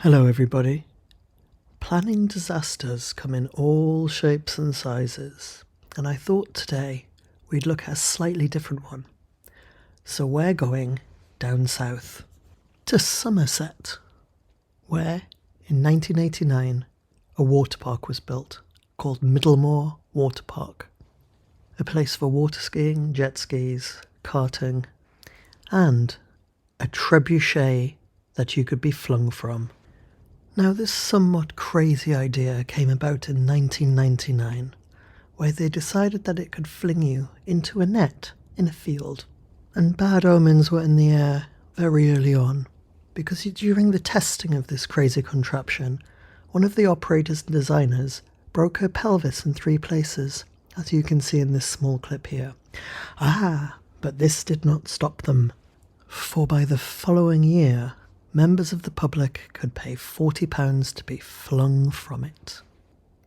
Hello everybody. Planning disasters come in all shapes and sizes, and I thought today we'd look at a slightly different one. So we're going down south to Somerset, where in 1989 a water park was built called Middlemoor Water Park. A place for water skiing, jet skis, karting, and a trebuchet that you could be flung from. Now, this somewhat crazy idea came about in 1999, where they decided that it could fling you into a net in a field. And bad omens were in the air very early on, because during the testing of this crazy contraption, one of the operators and designers broke her pelvis in 3 places, as you can see in this small clip here. But this did not stop them, for by the following year, members of the public could pay £40 to be flung from it.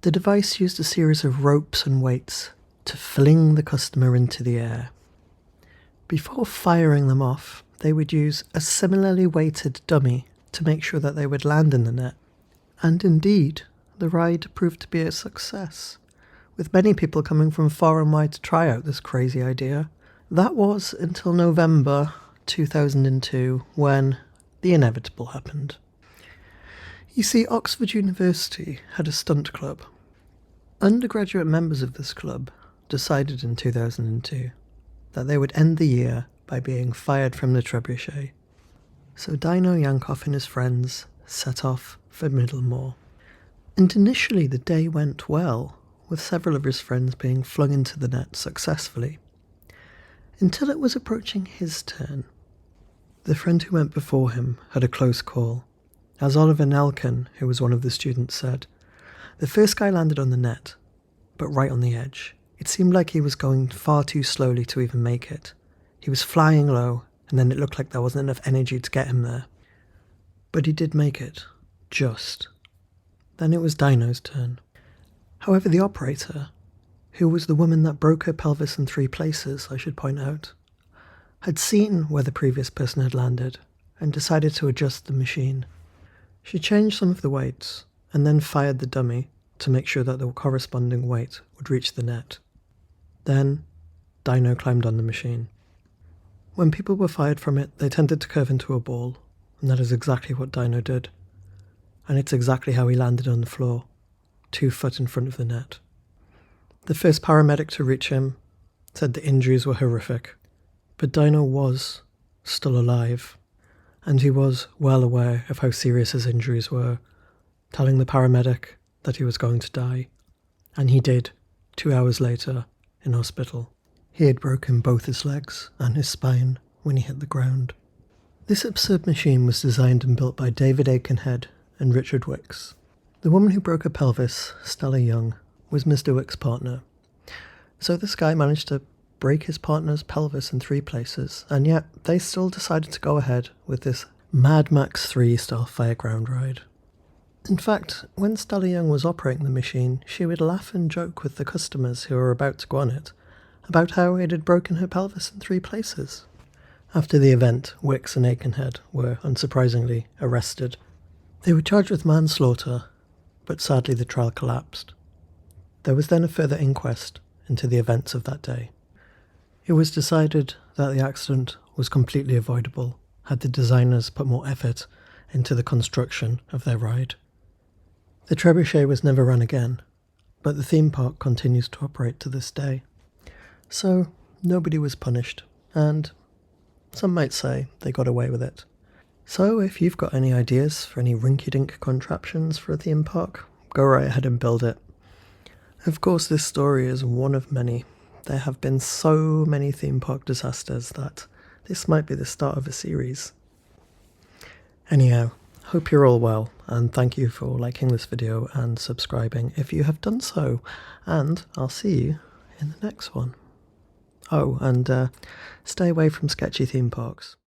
The device used a series of ropes and weights to fling the customer into the air. Before firing them off, they would use a similarly weighted dummy to make sure that they would land in the net. And indeed, the ride proved to be a success, with many people coming from far and wide to try out this crazy idea. That was until November 2002, when the inevitable happened. You see, Oxford University had a stunt club. Undergraduate members of this club decided in 2002 that they would end the year by being fired from the trebuchet. So Dino Yankoff and his friends set off for Middlemoor. And initially the day went well, with several of his friends being flung into the net successfully, until it was approaching his turn. The friend who went before him had a close call. As Oliver Nelkin, who was one of the students, said, the first guy landed on the net, but right on the edge. It seemed like he was going far too slowly to even make it. He was flying low, and then it looked like there wasn't enough energy to get him there. But he did make it. Just. Then it was Dino's turn. However, the operator, who was the woman that broke her pelvis in 3 places, I should point out, had seen where the previous person had landed and decided to adjust the machine. She changed some of the weights and then fired the dummy to make sure that the corresponding weight would reach the net. Then, Dino climbed on the machine. When people were fired from it, they tended to curve into a ball, and that is exactly what Dino did. And it's exactly how he landed on the floor, 2 foot in front of the net. The first paramedic to reach him said the injuries were horrific, but Dino was still alive, and he was well aware of how serious his injuries were, telling the paramedic that he was going to die, and he did, 2 hours later, in hospital. He had broken both his legs and his spine when he hit the ground. This absurd machine was designed and built by David Aikenhead and Richard Wicks. The woman who broke her pelvis, Stella Young, was Mr. Wicks' partner. So this guy managed to break his partner's pelvis in 3 places, and yet they still decided to go ahead with this Mad Max 3 style fireground ride. In fact, when Stella Young was operating the machine, she would laugh and joke with the customers who were about to go on it about how it had broken her pelvis in 3 places. After the event, Wicks and Aikenhead were, unsurprisingly, arrested. They were charged with manslaughter, but sadly the trial collapsed. There was then a further inquest into the events of that day. It was decided that the accident was completely avoidable had the designers put more effort into the construction of their ride. The trebuchet was never run again, but the theme park continues to operate to this day. So nobody was punished, and some might say they got away with it. So if you've got any ideas for any rinky-dink contraptions for a theme park, go right ahead and build it. Of course, this story is one of many. There have been so many theme park disasters that this might be the start of a series. Anyhow, hope you're all well, and thank you for liking this video and subscribing if you have done so, and I'll see you in the next one. Oh, and stay away from sketchy theme parks.